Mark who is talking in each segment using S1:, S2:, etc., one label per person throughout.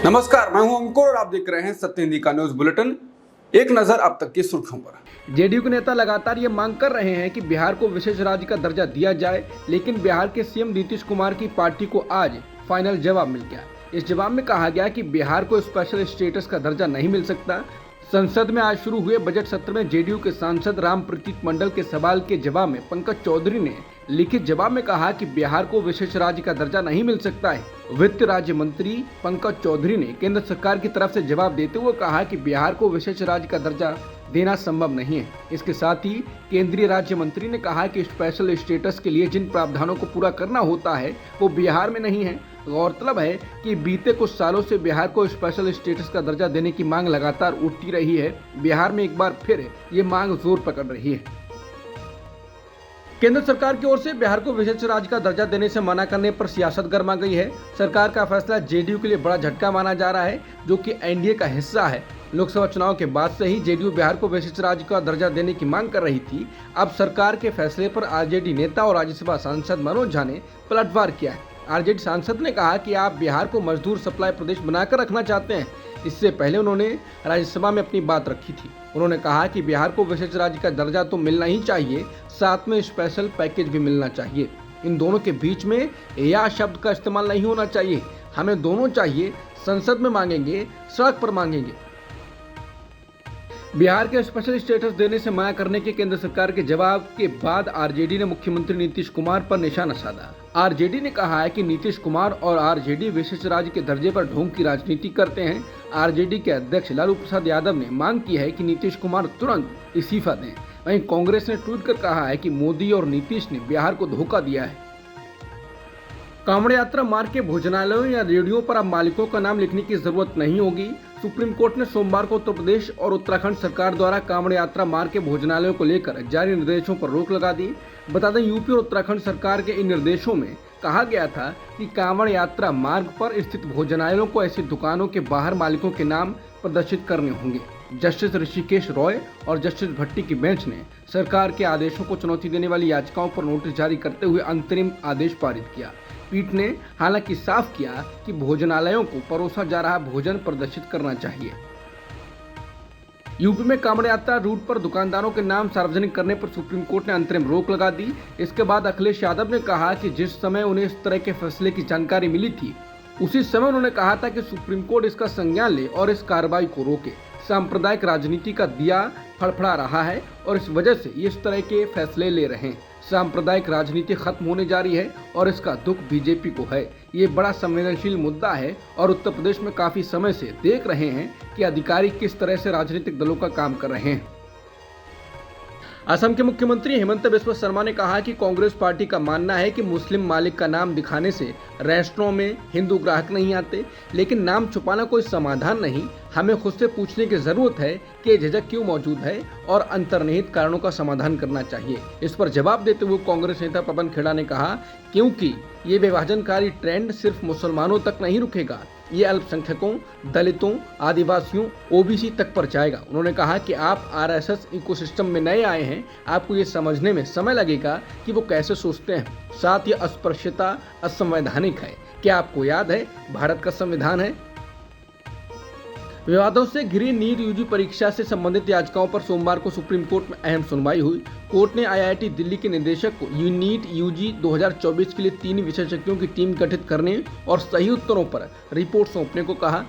S1: नमस्कार, मैं हूं अंकुर और आप देख रहे हैं सत्य हिंदी का न्यूज बुलेटिन। एक नजर अब तक की सुर्खियों पर।
S2: जेडीयू के नेता लगातार ये मांग कर रहे हैं कि बिहार को विशेष राज्य का दर्जा दिया जाए, लेकिन बिहार के सीएम नीतीश कुमार की पार्टी को आज फाइनल जवाब मिल गया। इस जवाब में कहा गया कि बिहार को स्पेशल स्टेटस का दर्जा नहीं मिल सकता। संसद में आज शुरू हुए बजट सत्र में जेडीयू के सांसद राम प्रतीक मंडल के सवाल के जवाब में पंकज चौधरी ने लिखित जवाब में कहा कि बिहार को विशेष राज्य का दर्जा नहीं मिल सकता है। वित्त राज्य मंत्री पंकज चौधरी ने केंद्र सरकार की तरफ से जवाब देते हुए कहा कि बिहार को विशेष राज्य का दर्जा देना संभव नहीं है। इसके साथ ही केंद्रीय राज्य मंत्री ने कहा कि स्पेशल स्टेटस के लिए जिन प्रावधानों को पूरा करना होता है वो बिहार में नहीं है। गौरतलब है कि बीते कुछ सालों से बिहार को स्पेशल स्टेटस का दर्जा देने की मांग लगातार उठती रही है। बिहार में एक बार फिर ये मांग जोर पकड़ रही है। केंद्र सरकार की ओर से बिहार को विशेष राज्य का दर्जा देने से मना करने पर सियासत गर्मा गई है। सरकार का फैसला जेडीयू के लिए बड़ा झटका माना जा रहा है, जो कि एनडीए का हिस्सा है। लोकसभा चुनाव के बाद से ही जेडीयू बिहार को विशेष राज्य का दर्जा देने की मांग कर रही थी। अब सरकार के फैसले पर आरजेडी नेता और राज्यसभा सांसद मनोज झा ने पलटवार किया है। आरजेडी सांसद ने कहा कि आप बिहार को मजदूर सप्लाई प्रदेश बनाकर रखना चाहते हैं। इससे पहले उन्होंने राज्यसभा में अपनी बात रखी थी। उन्होंने कहा कि बिहार को विशेष राज्य का दर्जा तो मिलना ही चाहिए, साथ में स्पेशल पैकेज भी मिलना चाहिए। इन दोनों के बीच में या शब्द का इस्तेमाल नहीं होना चाहिए। हमें दोनों चाहिए। संसद में मांगेंगे, सड़क पर मांगेंगे। बिहार के स्पेशल स्टेटस देने से मना करने के केंद्र सरकार के जवाब के बाद आरजेडी ने मुख्यमंत्री नीतीश कुमार पर निशाना साधा। आरजेडी ने कहा है कि नीतीश कुमार और आरजेडी विशेष राज्य के दर्जे पर ढोंग की राजनीति करते हैं। आरजेडी के अध्यक्ष लालू प्रसाद यादव ने मांग की है कि नीतीश कुमार तुरंत इस्तीफा दें। वहीं कांग्रेस ने ट्वीट कर कहा है कि मोदी और नीतीश ने बिहार को धोखा दिया है। कांवड़ यात्रा मार्ग के भोजनालयों या रेडियो पर अब मालिकों का नाम लिखने की जरूरत नहीं होगी। सुप्रीम कोर्ट ने सोमवार को उत्तर प्रदेश और उत्तराखंड सरकार द्वारा कांवड़ यात्रा मार्ग के भोजनालयों को लेकर जारी निर्देशों पर रोक लगा दी। बता दें, यूपी और उत्तराखंड सरकार के इन निर्देशों में कहा गया था कि कांवड़ यात्रा मार्ग पर स्थित भोजनालयों को ऐसी दुकानों के बाहर मालिकों के नाम प्रदर्शित करने होंगे। जस्टिस ऋषिकेश रॉय और जस्टिस भट्टी की बेंच ने सरकार के आदेशों को चुनौती देने वाली याचिकाओं पर नोटिस जारी करते हुए अंतरिम आदेश पारित किया। पीठ ने हालांकि साफ किया कि भोजनालयों को परोसा जा रहा भोजन प्रदर्शित करना चाहिए। यूपी में कांवड़ यात्रा रूट पर दुकानदारों के नाम सार्वजनिक करने पर सुप्रीम कोर्ट ने अंतरिम रोक लगा दी। इसके बाद अखिलेश यादव ने कहा कि जिस समय उन्हें इस तरह के फैसले की जानकारी मिली थी, उसी समय उन्होंने कहा था कि सुप्रीम कोर्ट इसका संज्ञान ले और इस कार्रवाई को रोके। सांप्रदायिक राजनीति का दिया फड़फड़ा रहा है और इस वजह से ये इस तरह के फैसले ले रहे हैं। सांप्रदायिक राजनीति खत्म होने जा रही है और इसका दुख बीजेपी को है। ये बड़ा संवेदनशील मुद्दा है और उत्तर प्रदेश में काफी समय से देख रहे हैं कि अधिकारी किस तरह से राजनीतिक दलों का काम कर रहे हैं। असम के मुख्यमंत्री हेमंत बिस्वा शर्मा ने कहा कि कांग्रेस पार्टी का मानना है कि मुस्लिम मालिक का नाम दिखाने से रेस्टोरों में हिंदू ग्राहक नहीं आते, लेकिन नाम छुपाना कोई समाधान नहीं। हमें खुद से पूछने की जरूरत है कि झिझक क्यों मौजूद है और अंतर्निहित कारणों का समाधान करना चाहिए। इस पर जवाब देते हुए कांग्रेस नेता पवन खेड़ा ने कहा, क्योंकि ये विभाजनकारी ट्रेंड सिर्फ मुसलमानों तक नहीं रुकेगा, ये अल्पसंख्यकों, दलितों, आदिवासियों, ओबीसी तक पर जाएगा। उन्होंने कहा कि आप आरएसएस इकोसिस्टम में नए आए हैं, आपको ये समझने में समय लगेगा कि वो कैसे सोचते हैं। साथ ही अस्पृश्यता असंवैधानिक है। क्या आपको याद है भारत का संविधान है? विवादों से घिरी नीट यूजी परीक्षा से संबंधित याचिकाओं पर सोमवार को सुप्रीम कोर्ट में अहम सुनवाई हुई। कोर्ट ने आईआईटी दिल्ली के निदेशक को नीट यूजी 2024 के लिए 3 विशेषज्ञों की टीम गठित करने और सही उत्तरों पर रिपोर्ट सौंपने को कहा।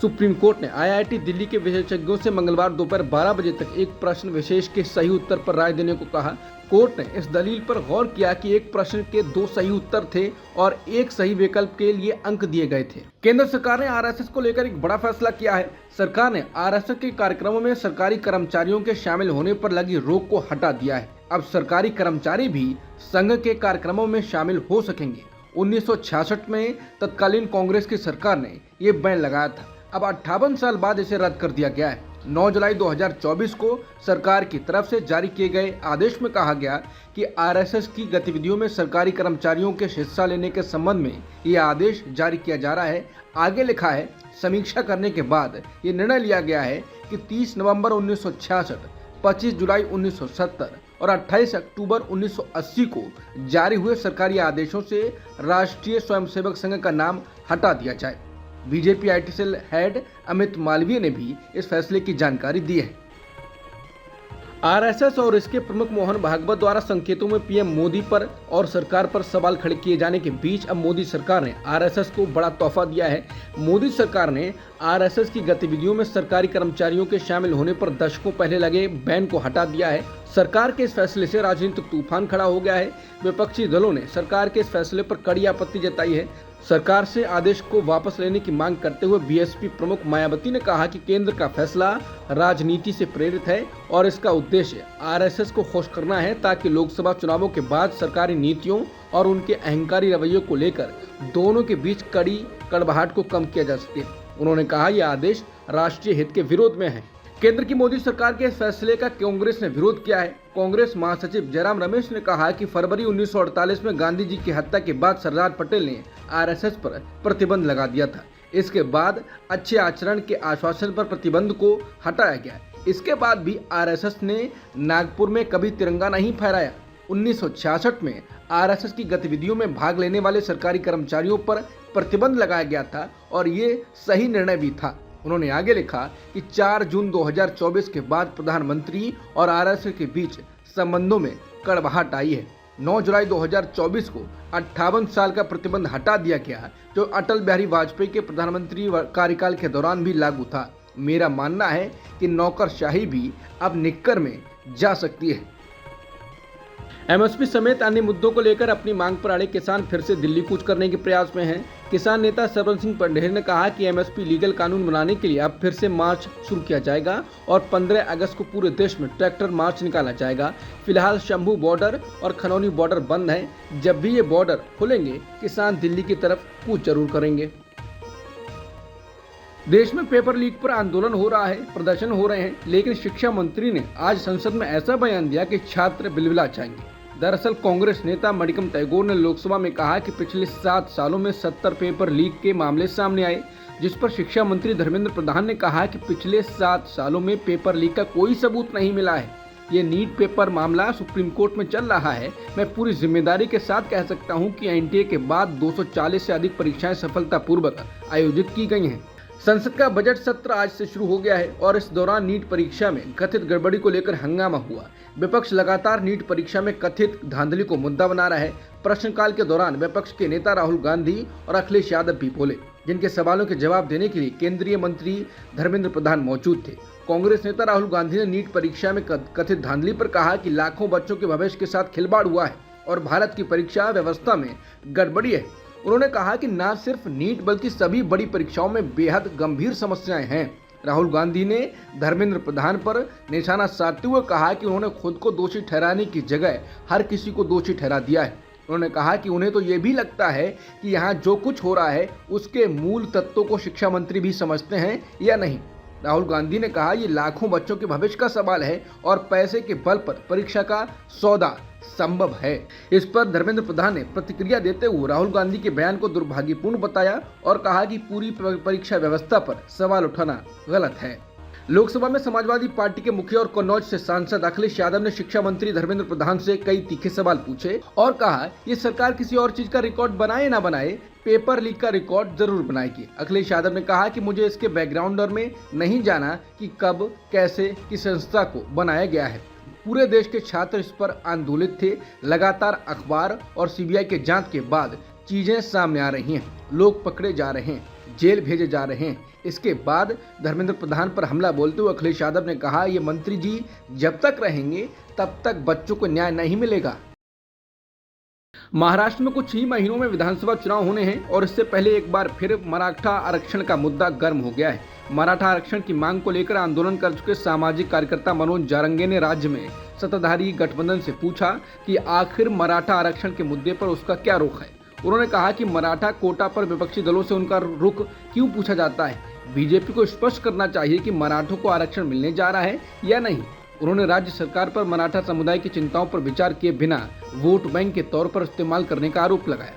S2: सुप्रीम कोर्ट ने आईआईटी दिल्ली के विशेषज्ञों से मंगलवार दोपहर 12 बजे तक एक प्रश्न विशेष के सही उत्तर पर राय देने को कहा। कोर्ट ने इस दलील पर गौर किया कि एक प्रश्न के 2 सही उत्तर थे और एक सही विकल्प के लिए अंक दिए गए थे। केंद्र सरकार ने आरएसएस को लेकर एक बड़ा फैसला किया है। सरकार ने आरएसएस के कार्यक्रमों में सरकारी कर्मचारियों के शामिल होने पर लगी रोक को हटा दिया है। अब सरकारी कर्मचारी भी संघ के कार्यक्रमों में शामिल हो सकेंगे। 1966 में तत्कालीन कांग्रेस की सरकार ने ये बैन लगाया था। अब 58 साल बाद इसे रद्द कर दिया गया है। 9 जुलाई 2024 को सरकार की तरफ से जारी किए गए आदेश में कहा गया कि आरएसएस की गतिविधियों में सरकारी कर्मचारियों के हिस्सा लेने के संबंध में ये आदेश जारी किया जा रहा है। आगे लिखा है, समीक्षा करने के बाद ये निर्णय लिया गया है कि 30 नवंबर 1966, 25 जुलाई 1970 और 28 अक्टूबर 1980 को जारी हुए सरकारी आदेशों से राष्ट्रीय स्वयंसेवक संघ का नाम हटा दिया जाए। BJP IT cell head Amit Malviya ने भी इस फैसले की जानकारी दी है। आरएसएस और इसके प्रमुख मोहन भागवत द्वारा संकेतों में पीएम मोदी पर और सरकार पर सवाल खड़े किए जाने के बीच अब मोदी सरकार ने आरएसएस को बड़ा तोहफा दिया है। मोदी सरकार ने आरएसएस की गतिविधियों में सरकारी कर्मचारियों के शामिल होने पर दशकों पहले लगे बैन को हटा दिया है। सरकार के इस फैसले से राजनीतिक तूफान खड़ा हो गया है। विपक्षी दलों ने सरकार के इस फैसले पर कड़ी आपत्ति जताई है। सरकार से आदेश को वापस लेने की मांग करते हुए बीएसपी प्रमुख मायावती ने कहा कि केंद्र का फैसला राजनीति से प्रेरित है और इसका उद्देश्य आरएसएस को खुश करना है ताकि लोकसभा चुनावों के बाद सरकारी नीतियों और उनके अहंकारी रवैये को लेकर दोनों के बीच कड़ी कड़वाहट को कम किया जा सके। उन्होंने कहा यह आदेश राष्ट्रीय हित के विरोध में है। केंद्र की मोदी सरकार के इस फैसले का कांग्रेस ने विरोध किया है। कांग्रेस महासचिव जयराम रमेश ने कहा कि फरवरी 1948 में गांधी जी की हत्या के बाद सरदार पटेल ने आरएसएस पर प्रतिबंध लगा दिया था। इसके बाद अच्छे आचरण के आश्वासन पर प्रतिबंध को हटाया गया। इसके बाद भी आरएसएस ने नागपुर में कभी तिरंगा नहीं फहराया। 1966 में आरएसएस की गतिविधियों में भाग लेने वाले सरकारी कर्मचारियों पर प्रतिबंध लगाया गया था और ये सही निर्णय भी था। उन्होंने आगे लिखा कि 4 जून 2024 के बाद प्रधानमंत्री और आरएसएस के बीच संबंधों में कड़वाहट आई है। 9 जुलाई 2024 को 58 साल का प्रतिबंध हटा दिया गया जो अटल बिहारी वाजपेयी के प्रधानमंत्री कार्यकाल के दौरान भी लागू था। मेरा मानना है कि नौकरशाही भी अब निक्कर में जा सकती है। एमएसपी समेत अन्य मुद्दों को लेकर अपनी मांग पर अड़े किसान फिर से दिल्ली कूच करने के प्रयास में हैं। किसान नेता सरवन सिंह पंडेर ने कहा कि एमएसपी लीगल कानून बनाने के लिए अब फिर से मार्च शुरू किया जाएगा और 15 अगस्त को पूरे देश में ट्रैक्टर मार्च निकाला जाएगा। फिलहाल शंभू बॉर्डर और खनौनी बॉर्डर बंद है। जब भी ये बॉर्डर खुलेंगे किसान दिल्ली की तरफ कूच जरूर करेंगे। देश में पेपर लीक पर आंदोलन हो रहा है, प्रदर्शन हो रहे हैं, लेकिन शिक्षा मंत्री ने आज संसद में ऐसा बयान दिया कि छात्र बिलबिला जाएंगे। दरअसल कांग्रेस नेता मणिकम टैगोर ने लोकसभा में कहा कि पिछले 7 सालों में 70 पेपर लीक के मामले सामने आए, जिस पर शिक्षा मंत्री धर्मेंद्र प्रधान ने कहा कि पिछले 7 सालों में पेपर लीक का कोई सबूत नहीं मिला है। ये नीट पेपर मामला सुप्रीम कोर्ट में चल रहा है। मैं पूरी जिम्मेदारी के साथ कह सकता हूं कि एनटीए के बाद 240 से अधिक परीक्षाएं सफलतापूर्वक आयोजित की गई हैं। संसद का बजट सत्र आज से शुरू हो गया है और इस दौरान नीट परीक्षा में कथित गड़बड़ी को लेकर हंगामा हुआ। विपक्ष लगातार नीट परीक्षा में कथित धांधली को मुद्दा बना रहा है। प्रश्नकाल के दौरान विपक्ष के नेता राहुल गांधी और अखिलेश यादव भी बोले, जिनके सवालों के जवाब देने के लिए केंद्रीय मंत्री धर्मेंद्र प्रधान मौजूद थे। कांग्रेस नेता राहुल गांधी ने नीट परीक्षा में कथित धांधली पर कहा कि लाखों बच्चों के भविष्य के साथ खिलवाड़ हुआ है और भारत की परीक्षा व्यवस्था में गड़बड़ी है। उन्होंने कहा कि न सिर्फ नीट बल्कि सभी बड़ी परीक्षाओं में बेहद गंभीर समस्याएं हैं। राहुल गांधी ने धर्मेंद्र प्रधान पर निशाना साधते हुए कहा कि उन्होंने खुद को दोषी ठहराने की जगह हर किसी को दोषी ठहरा दिया है। उन्होंने कहा कि उन्हें तो ये भी लगता है कि यहाँ जो कुछ हो रहा है उसके मूल तत्वों को शिक्षा मंत्री भी समझते हैं या नहीं। राहुल गांधी ने कहा ये लाखों बच्चों के भविष्य का सवाल है और पैसे के बल पर परीक्षा का सौदा संभव है। इस पर धर्मेंद्र प्रधान ने प्रतिक्रिया देते हुए राहुल गांधी के बयान को दुर्भाग्यपूर्ण बताया और कहा कि पूरी परीक्षा व्यवस्था पर सवाल उठाना गलत है। लोकसभा में समाजवादी पार्टी के मुखिया और कन्नौज से सांसद अखिलेश यादव ने शिक्षा मंत्री धर्मेंद्र प्रधान से कई तीखे सवाल पूछे और कहा ये सरकार किसी और चीज का रिकॉर्ड बनाए ना बनाए, पेपर लीक का रिकॉर्ड जरूर बनाएगी। अखिलेश यादव ने कहा कि मुझे इसके बैकग्राउंड में नहीं जाना कि कब कैसे किस संस्था को बनाया गया है। पूरे देश के छात्र इस पर आंदोलित थे। लगातार अखबार और सीबीआई के जांच के बाद चीजें सामने आ रही हैं, लोग पकड़े जा रहे हैं, जेल भेजे जा रहे हैं। इसके बाद धर्मेंद्र प्रधान पर हमला बोलते हुए अखिलेश यादव ने कहा ये मंत्री जी जब तक रहेंगे तब तक बच्चों को न्याय नहीं मिलेगा। महाराष्ट्र में कुछ ही महीनों में विधानसभा चुनाव होने हैं और इससे पहले एक बार फिर मराठा आरक्षण का मुद्दा गर्म हो गया है। मराठा आरक्षण की मांग को लेकर आंदोलन कर चुके सामाजिक कार्यकर्ता मनोज जारंगे ने राज्य में सत्ताधारी गठबंधन से पूछा कि आखिर मराठा आरक्षण के मुद्दे पर उसका क्या रुख है। उन्होंने कहा कि मराठा कोटा पर विपक्षी दलों से उनका रुख क्यों पूछा जाता है। बीजेपी को स्पष्ट करना चाहिए कि मराठों को आरक्षण मिलने जा रहा है या नहीं। उन्होंने राज्य सरकार पर मराठा समुदाय की चिंताओं पर विचार किए बिना वोट बैंक के तौर पर इस्तेमाल करने का आरोप लगाया।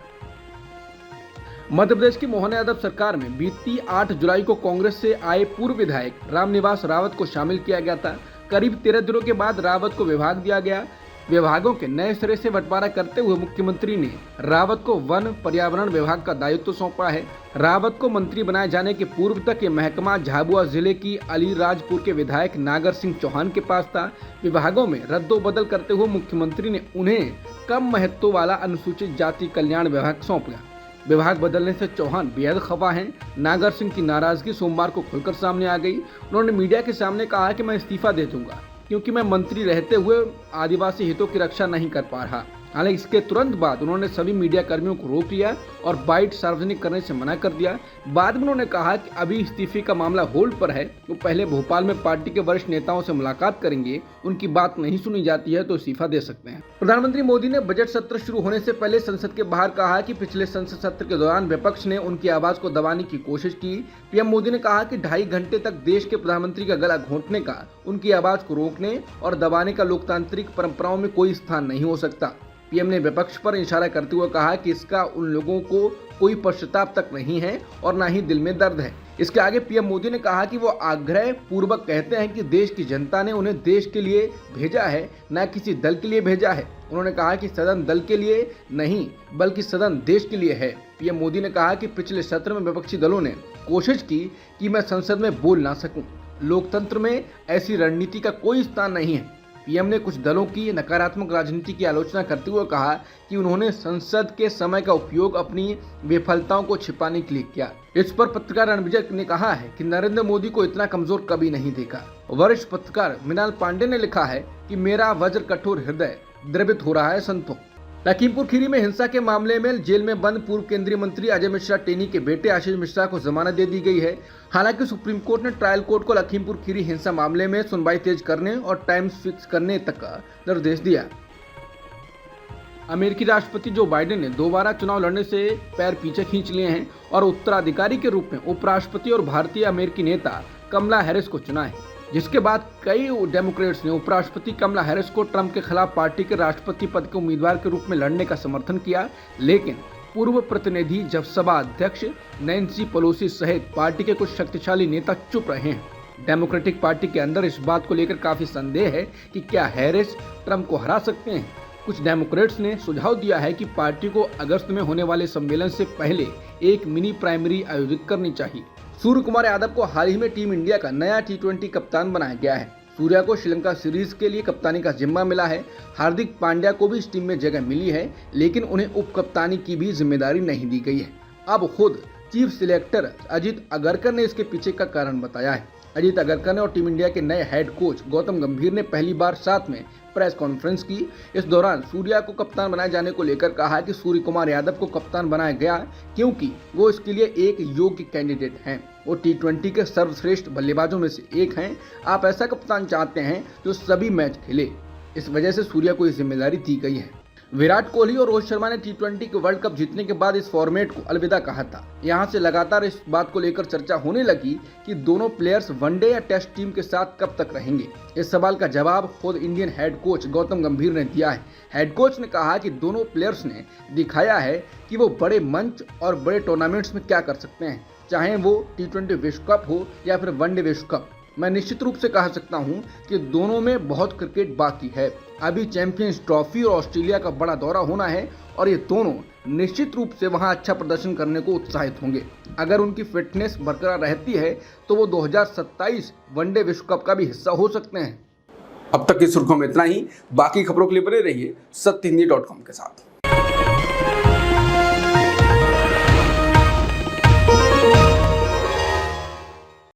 S2: मध्य प्रदेश की मोहन यादव सरकार में बीती 8 जुलाई को कांग्रेस से आए पूर्व विधायक रामनिवास रावत को शामिल किया गया था। करीब 13 दिनों के बाद रावत को विभाग दिया गया। विभागों के नए सिरे से बंटवारा करते हुए मुख्यमंत्री ने रावत को वन पर्यावरण विभाग का दायित्व सौंपा है। रावत को मंत्री बनाए जाने के पूर्व तक ये महकमा झाबुआ जिले की अलीराजपुर के विधायक नागर सिंह चौहान के पास था। विभागों में रद्दोबदल करते हुए मुख्यमंत्री ने उन्हें कम महत्व वाला अनुसूचित जाति कल्याण विभाग सौंप दिया। विभाग बदलने से चौहान बेहद खफा हैं। नागर सिंह की नाराजगी सोमवार को खुलकर सामने आ गई। उन्होंने मीडिया के सामने कहा कि मैं इस्तीफा दे दूंगा क्योंकि मैं मंत्री रहते हुए आदिवासी हितों की रक्षा नहीं कर पा रहा। हालांकि इसके तुरंत बाद उन्होंने सभी मीडिया कर्मियों को रोक लिया और बाइट सार्वजनिक करने से मना कर दिया। बाद में उन्होंने कहा कि अभी इस्तीफे का मामला होल्ड पर है, वो पहले भोपाल में पार्टी के वरिष्ठ नेताओं से मुलाकात करेंगे, उनकी बात नहीं सुनी जाती है तो इस्तीफा दे सकते हैं। प्रधानमंत्री मोदी ने बजट सत्र शुरू होने से पहले संसद के बाहर कहा कि पिछले संसद सत्र के दौरान विपक्ष ने उनकी आवाज को दबाने की कोशिश की। पीएम मोदी ने कहा कि 2.5 घंटे तक देश के प्रधानमंत्री का गला घोंटने का, उनकी आवाज को रोकने और दबाने का लोकतांत्रिक परंपराओं में कोई स्थान नहीं हो सकता। पीएम ने विपक्ष पर इशारा करते हुए कहा कि इसका उन लोगों को कोई पश्चाताप तक नहीं है और न ही दिल में दर्द है। इसके आगे पीएम मोदी ने कहा कि वो आग्रह पूर्वक कहते हैं कि देश की जनता ने उन्हें देश के लिए भेजा है, न किसी दल के लिए भेजा है। उन्होंने कहा कि सदन दल के लिए नहीं बल्कि सदन देश के लिए है। पीएम मोदी ने कहा कि पिछले सत्र में विपक्षी दलों ने कोशिश की कि मैं संसद में बोल ना सकूं। लोकतंत्र में ऐसी रणनीति का कोई स्थान नहीं है। पीएम ने कुछ दलों की नकारात्मक राजनीति की आलोचना करते हुए कहा कि उन्होंने संसद के समय का उपयोग अपनी विफलताओं को छिपाने के लिए किया। इस पर पत्रकार रणविजय ने कहा है कि नरेंद्र मोदी को इतना कमजोर कभी नहीं देखा। वरिष्ठ पत्रकार मृणाल पांडे ने लिखा है कि मेरा वज्र कठोर हृदय द्रवित हो रहा है संतों। लखीमपुर खीरी में हिंसा के मामले में जेल में बंद पूर्व केंद्रीय मंत्री अजय मिश्रा टेनी के बेटे आशीष मिश्रा को जमानत दे दी गई है। हालांकि सुप्रीम कोर्ट ने ट्रायल कोर्ट को लखीमपुर खीरी हिंसा मामले में सुनवाई तेज करने और टाइम फिक्स करने तक का निर्देश दिया। अमेरिकी राष्ट्रपति जो बाइडेन ने दोबारा चुनाव लड़ने से पैर पीछे खींच लिए हैं और उत्तराधिकारी के रूप में उपराष्ट्रपति और भारतीय अमेरिकी नेता कमला हैरिस को चुना है, जिसके बाद कई डेमोक्रेट्स ने उपराष्ट्रपति कमला हैरिस को ट्रंप के खिलाफ पार्टी के राष्ट्रपति पद के उम्मीदवार के रूप में लड़ने का समर्थन किया। लेकिन पूर्व प्रतिनिधि सभा अध्यक्ष नैन्सी पेलोसी सहित पार्टी के कुछ शक्तिशाली नेता चुप रहे हैं। डेमोक्रेटिक पार्टी के अंदर इस बात को लेकर काफी संदेह है कि क्या हैरिस ट्रंप को हरा सकते हैं। कुछ डेमोक्रेट्स ने सुझाव दिया है कि पार्टी को अगस्त में होने वाले सम्मेलन से पहले एक मिनी प्राइमरी आयोजित करनी चाहिए। सूर्य कुमार यादव को हाल ही में टीम इंडिया का नया T20 कप्तान बनाया गया है। सूर्या को श्रीलंका सीरीज के लिए कप्तानी का जिम्मा मिला है। हार्दिक पांड्या को भी इस टीम में जगह मिली है, लेकिन उन्हें उप कप्तानी की भी जिम्मेदारी नहीं दी गई है। अब खुद चीफ सिलेक्टर अजीत अगरकर ने इसके पीछे का कारण बताया है। अजीत अगरकर ने और टीम इंडिया के नए हेड कोच गौतम गंभीर ने पहली बार साथ में प्रेस कॉन्फ्रेंस की। इस दौरान सूर्या को कप्तान बनाए जाने को लेकर कहा कि सूर्य कुमार यादव को कप्तान बनाया गया क्योंकि वो इसके लिए एक योग्य कैंडिडेट हैं। वो T20 के सर्वश्रेष्ठ बल्लेबाजों में से एक हैं। आप ऐसा कप्तान चाहते हैं जो सभी मैच खेले। इस वजह से सूर्या को ये जिम्मेदारी दी गई है। विराट कोहली और रोहित शर्मा ने T20 के वर्ल्ड कप जीतने के बाद इस फॉर्मेट को अलविदा कहा था। यहां से लगातार इस बात को लेकर चर्चा होने लगी कि दोनों प्लेयर्स वनडे या टेस्ट टीम के साथ कब तक रहेंगे। इस सवाल का जवाब खुद इंडियन हेड कोच गौतम गंभीर ने दिया है। हेड कोच ने कहा कि दोनों प्लेयर्स ने दिखाया है कि वो बड़े मंच और बड़े टूर्नामेंट्स में क्या कर सकते हैं, चाहे वो T20 विश्व कप हो या फिर वनडे विश्व कप। मैं निश्चित रूप से कह सकता हूं कि दोनों में बहुत क्रिकेट बाकी है। अभी चैंपियंस ट्रॉफी और ऑस्ट्रेलिया का बड़ा दौरा होना है और ये दोनों निश्चित रूप से वहां अच्छा प्रदर्शन करने को उत्साहित होंगे। अगर उनकी फिटनेस बरकरार रहती है तो वो 2027 वनडे विश्व कप का भी हिस्सा हो सकते हैं।
S1: अब तक की सुर्खियों में इतना ही। बाकी खबरों के लिए बने रहिए सत्यहिंदी.com के साथ।